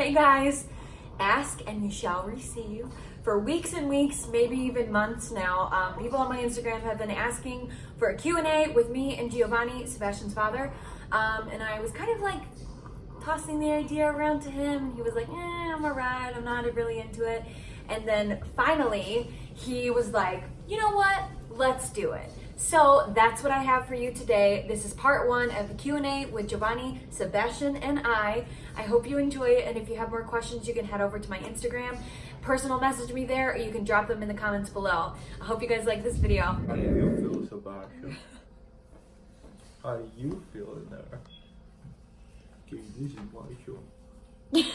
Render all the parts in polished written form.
Hey guys, ask and you shall receive. For weeks and weeks, maybe even months now, people on my Instagram have been asking for a Q&A with me and Giovanni, Sebastian's father. And I was kind of like tossing the idea around to him. He was like, I'm alright, I'm not really into it. And then finally, he was like, you know what? Let's do it. So that's what I have for you today. This is part one of the Q&A with Giovanni, Sebastian, and I. I hope you enjoy it, and if you have more questions, you can head over to my Instagram, personal message me there, or you can drop them in the comments below. I hope you guys like this video. How do you feel, Sebastian? How do you feel in there? Okay, this is my show. This is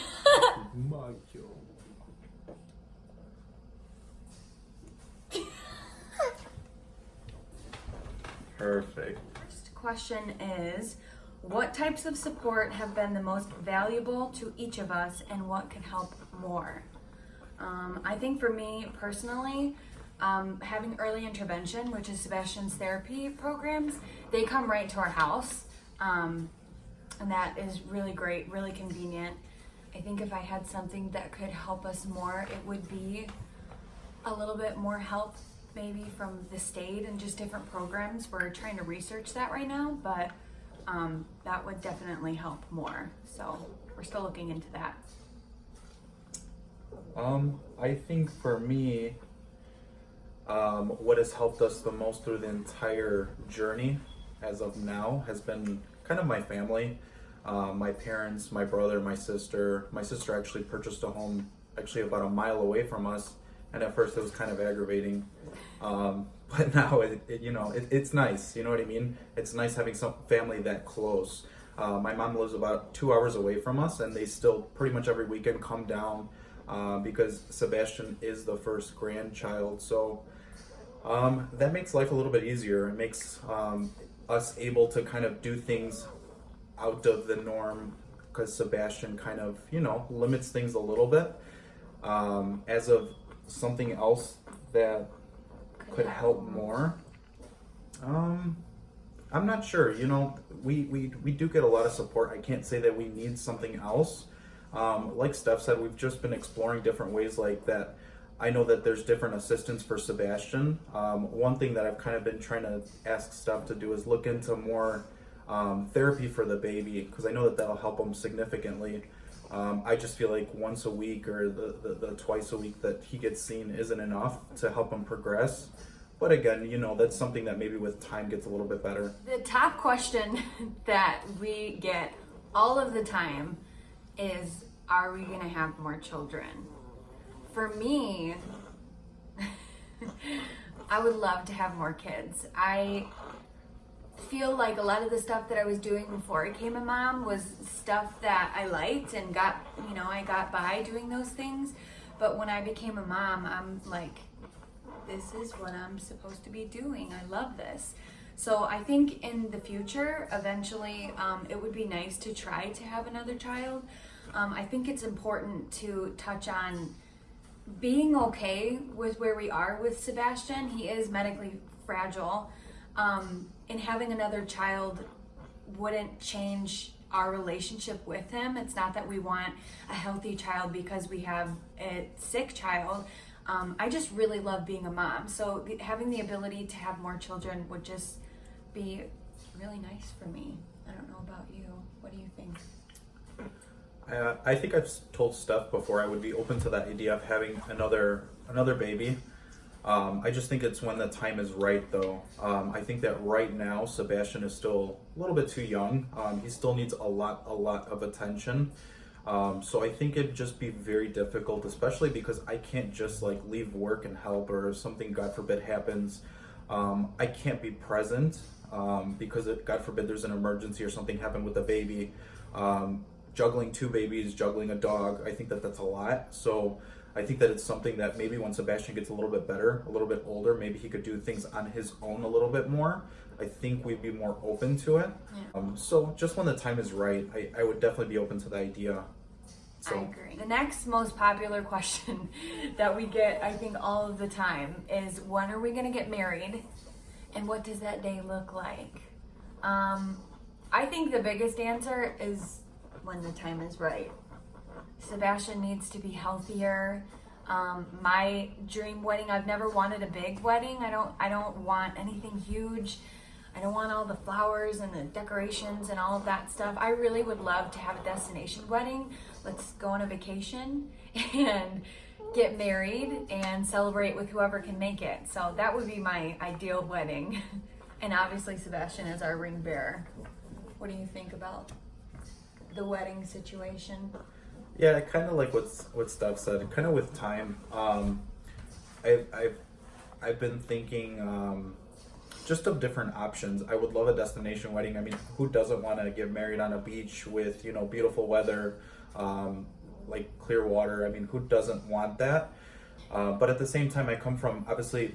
my show. Perfect. First question is, what types of support have been the most valuable to each of us, and what could help more? I think for me personally, having early intervention, which is Sebastian's therapy programs, they come right to our house, and that is really great, really convenient. I think if I had something that could help us more, it would be a little bit more help maybe from the state and just different programs. We're trying to research that right now, but that would definitely help more. So we're still looking into that. I think for me, what has helped us the most through the entire journey as of now has been kind of my family, my parents, my brother, my sister. My sister actually purchased a home actually about a mile away from us, and at first it was kind of aggravating, but now it's nice. You know what I mean? It's nice having some family that close. My mom lives about 2 hours away from us, and they still pretty much every weekend come down because Sebastian is the first grandchild. So that makes life a little bit easier. It makes us able to kind of do things out of the norm because Sebastian kind of, limits things a little bit. As of something else that could help more, I'm not sure. We do get a lot of support. I can't say that we need something else. Like Steph said, we've just been exploring different ways like that. I know that there's different assistance for Sebastian. One thing that I've kind of been trying to ask Steph to do is look into more therapy for the baby, because I know that that'll help him significantly. I just feel like once a week or the twice a week that he gets seen isn't enough to help him progress. But again, that's something that maybe with time gets a little bit better. The top question that we get all of the time is, are we going to have more children? For me, I would love to have more kids. I feel like a lot of the stuff that I was doing before I became a mom was stuff that I liked and I got by doing those things. But when I became a mom, I'm like, this is what I'm supposed to be doing. I love this. So I think in the future, eventually, it would be nice to try to have another child. I think it's important to touch on being okay with where we are with Sebastian. He is medically fragile. And having another child wouldn't change our relationship with him. It's not that we want a healthy child because we have a sick child. I just really love being a mom. So having the ability to have more children would just be really nice for me. I don't know about you. What do you think? I think I've told Steph before I would be open to that idea of having another baby. I just think it's when the time is right, though. I think that right now Sebastian is still a little bit too young. He still needs a lot of attention. So I think it'd just be very difficult, especially because I can't just leave work and help, or if something, God forbid, happens, I can't be present because God forbid there's an emergency or something happened with the baby. Juggling two babies, juggling a dog, I think that that's a lot. So I think that it's something that maybe when Sebastian gets a little bit better, a little bit older, maybe he could do things on his own a little bit more. I think we'd be more open to it. Yeah. So just when the time is right, I would definitely be open to the idea. So. I agree. The next most popular question that we get, I think, all of the time is, when are we going to get married? And what does that day look like? I think the biggest answer is when the time is right. Sebastian needs to be healthier. My dream wedding, I've never wanted a big wedding. I don't want anything huge. I don't want all the flowers and the decorations and all of that stuff. I really would love to have a destination wedding. Let's go on a vacation and get married and celebrate with whoever can make it. So that would be my ideal wedding. And obviously Sebastian is our ring bearer. What do you think about the wedding situation? Yeah, I kind of like what Steph said. Kind of with time, I've been thinking just of different options. I would love a destination wedding. I mean, who doesn't want to get married on a beach with beautiful weather, like clear water? I mean, who doesn't want that? But at the same time, I come from, obviously,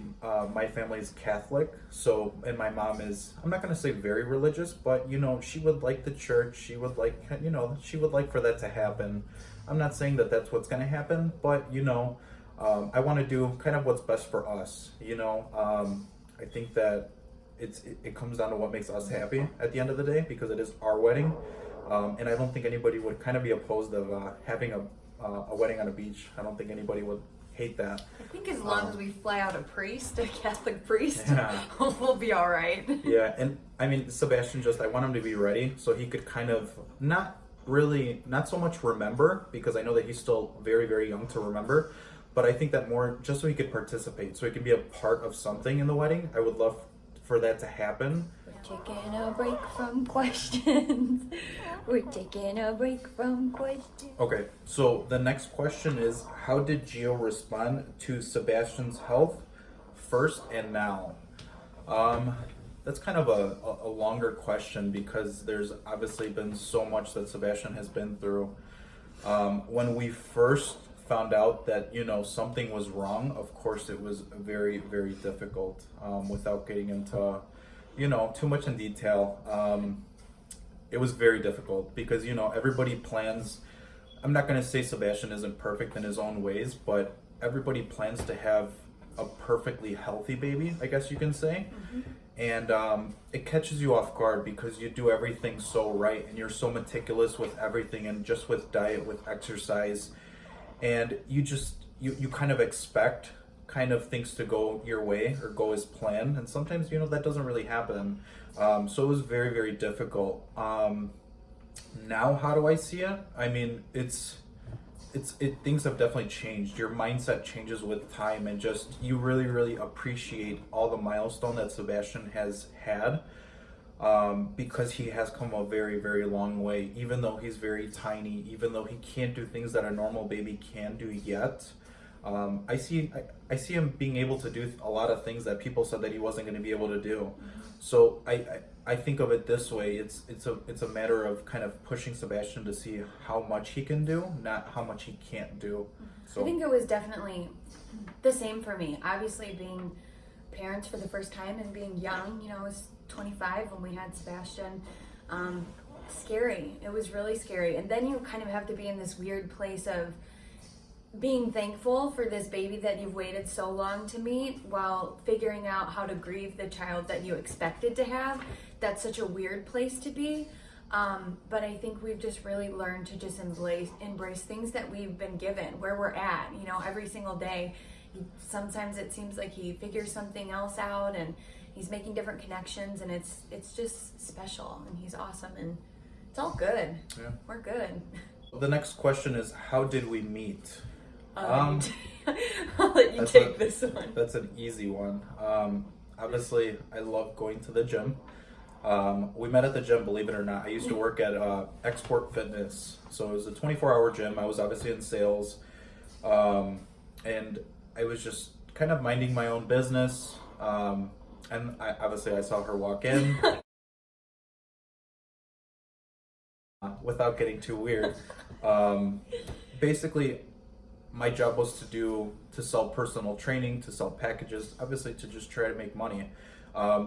my family is Catholic, and my mom is, I'm not going to say very religious, but, she would like the church, she would like for that to happen. I'm not saying that that's what's going to happen, but, I want to do kind of what's best for us, I think that it comes down to what makes us happy at the end of the day, because it is our wedding, and I don't think anybody would kind of be opposed of having a wedding on a beach. I don't think anybody would hate that. I think as long as we fly out a Catholic priest, yeah. We'll be all right. Yeah, and I mean, Sebastian, I want him to be ready so he could kind of not so much remember, because I know that he's still very, very young to remember, but I think that more just so he could participate, so he can be a part of something in the wedding. I would love for that to happen. We're taking a break from questions. We're taking a break from questions. Okay, so the next question is, how did Gio respond to Sebastian's health first and now? That's kind of a longer question, because there's obviously been so much that Sebastian has been through. When we first found out that something was wrong, of course it was very, very difficult. Without getting into too much in detail, it was very difficult, because everybody plans. I'm not going to say Sebastian isn't perfect in his own ways, but everybody plans to have a perfectly healthy baby, I guess you can say. Mm-hmm. And it catches you off guard, because you do everything so right, and you're so meticulous with everything, and just with diet, with exercise, and you kind of expect kind of things to go your way or go as planned, and sometimes that doesn't really happen. So it was very, very difficult. Now how do I see it? I mean, things have definitely changed. Your mindset changes with time, and just you really, really appreciate all the milestone that Sebastian has had, because he has come a very, very long way. Even though he's very tiny, even though he can't do things that a normal baby can do yet, I see him being able to do a lot of things that people said that he wasn't going to be able to do. So I think of it this way: it's a matter of kind of pushing Sebastian to see how much he can do, not how much he can't do. So I think it was definitely the same for me. Obviously, being parents for the first time and being young, I was 25 when we had Sebastian. Scary. It was really scary. And then you kind of have to be in this weird place of being thankful for this baby that you've waited so long to meet, while figuring out how to grieve the child that you expected to have. That's such a weird place to be. But I think we've just really learned to just embrace things that we've been given, where we're at, every single day. Sometimes it seems like he figures something else out, and he's making different connections, and it's just special, and he's awesome, and it's all good. Yeah. We're good. The next question is, how did we meet? I'll let you take this one. That's an easy one. Obviously, I love going to the gym. We met at the gym, believe it or not. I used to work at Export Fitness, so it was a 24-hour gym. I was obviously in sales, and I was just kind of minding my own business. And I saw her walk in. Without getting too weird, basically, my job was to sell personal training, to sell packages, obviously to just try to make money.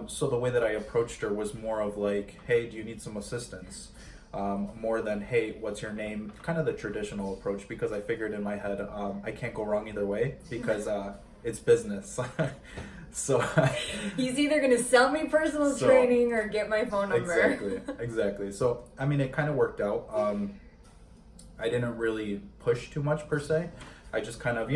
So the way that I approached her was more of like, hey, do you need some assistance? More than, hey, what's your name? Kind of the traditional approach, because I figured in my head, I can't go wrong either way, because it's business. So he's either going to sell me personal training or get my phone number. Exactly. So, I mean, it kind of worked out. I didn't really push too much per se. I just kind of,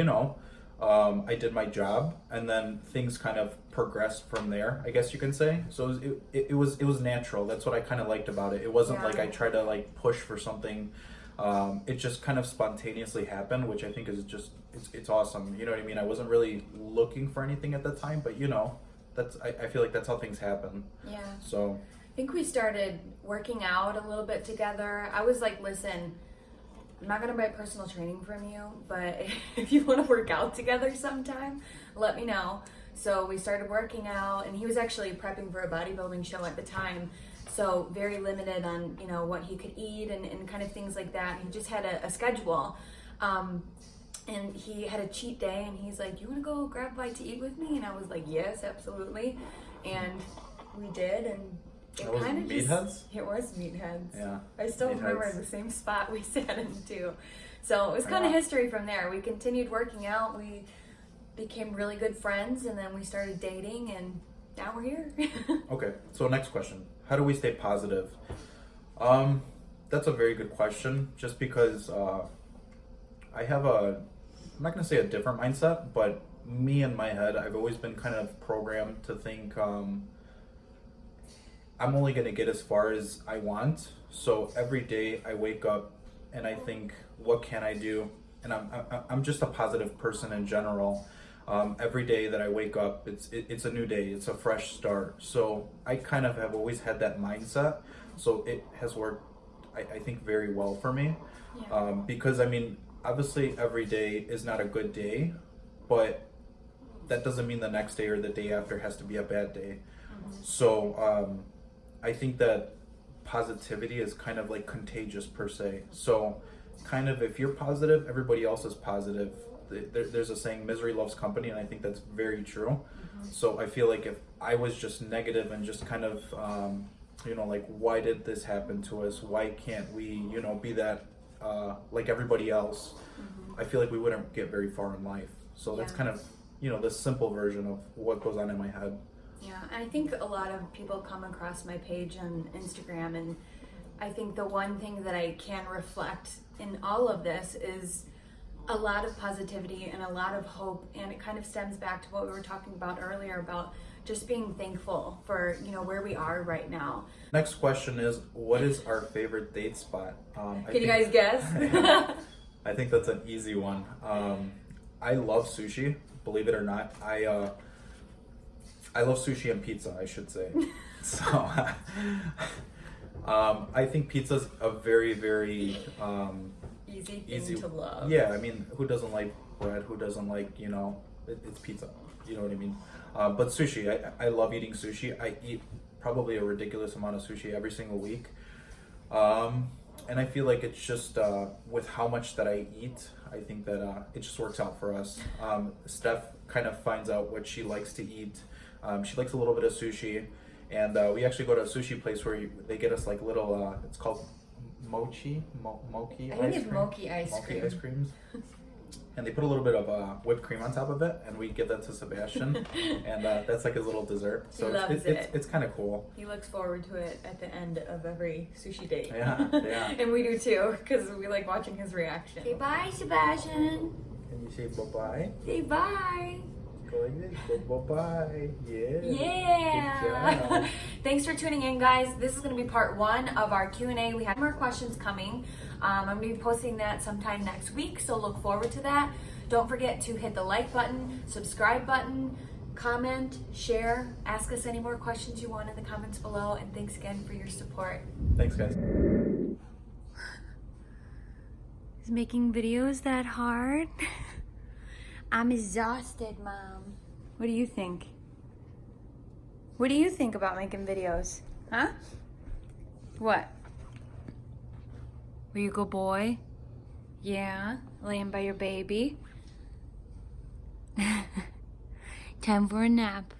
I did my job, and then things kind of progressed from there, I guess you can say. So it was natural. That's what I kind of liked about it. It wasn't like I tried to like push for something. It just kind of spontaneously happened, which I think is just it's awesome. You know what I mean? I wasn't really looking for anything at the time, but I feel like that's how things happen. Yeah. So I think we started working out a little bit together. I was like, listen, I'm not gonna buy personal training from you, but if you want to work out together sometime, let me know. So we started working out, and he was actually prepping for a bodybuilding show at the time. So very limited on, what he could eat and kind of things like that. He just had a schedule. And he had a cheat day, and he's like, you want to go grab a bite to eat with me? And I was like, yes, absolutely. And we did, and it kind of Meatheads? It was Meatheads. Yeah. I still remember the same spot we sat in too. So it was kind of history from there. We continued working out. We became really good friends, and then we started dating, and now we're here. Okay, so next question. How do we stay positive? That's a very good question, just because I have I'm not going to say a different mindset, but me in my head, I've always been kind of programmed to think I'm only going to get as far as I want. So every day I wake up and I think, what can I do? And I'm just a positive person in general. Every day that I wake up, it's a new day. It's a fresh start. So I kind of have always had that mindset. So it has worked, I think, very well for me. Yeah. Because, obviously every day is not a good day, but that doesn't mean the next day or the day after has to be a bad day. Mm-hmm. So I think that positivity is kind of like contagious per se. So kind of if you're positive, everybody else is positive. There's a saying, misery loves company, and I think that's very true. Mm-hmm. So I feel like if I was just negative and just kind of, like, why did this happen to us? Why can't we, be that like everybody else? Mm-hmm. I feel like we wouldn't get very far in life. So that's kind of, the simple version of what goes on in my head. Yeah, and I think a lot of people come across my page on Instagram, and I think the one thing that I can reflect in all of this is a lot of positivity and a lot of hope, and it kind of stems back to what we were talking about earlier about just being thankful for, where we are right now. Next question is, what is our favorite date spot? Can you guys guess? I think that's an easy one. I love sushi, believe it or not. I love sushi and pizza, I should say. So I think pizza's a very, very easy to love. Yeah, who doesn't like bread? Who doesn't like, it's pizza. You know what I mean? But sushi, I love eating sushi. I eat probably a ridiculous amount of sushi every single week. And I feel like it's just, with how much that I eat, I think that it just works out for us. Steph kind of finds out what she likes to eat. She likes a little bit of sushi. And we actually go to a sushi place where they get us like little, it's called mochi I ice think it's cream. mochi ice Mochi cream. ice creams. And they put a little bit of whipped cream on top of it, and we give that to Sebastian, and that's like his little dessert. So He loves it. It's kind of cool. He looks forward to it at the end of every sushi date. Yeah. And we do too, because we like watching his reaction. Say bye, Sebastian. Can you say bye-bye? Say bye. Go like this. Bye-bye. Yeah. Yeah. Good job. Thanks for tuning in, guys. This is going to be part 1 of our Q&A. We have more questions coming. I'm going to be posting that sometime next week, so look forward to that. Don't forget to hit the like button, subscribe button, comment, share, ask us any more questions you want in the comments below, and thanks again for your support. Thanks, guys. Is making videos that hard? I'm exhausted, Mom. What do you think? What do you think about making videos? Huh? What? Were you a good boy? Yeah? Laying by your baby? Time for a nap.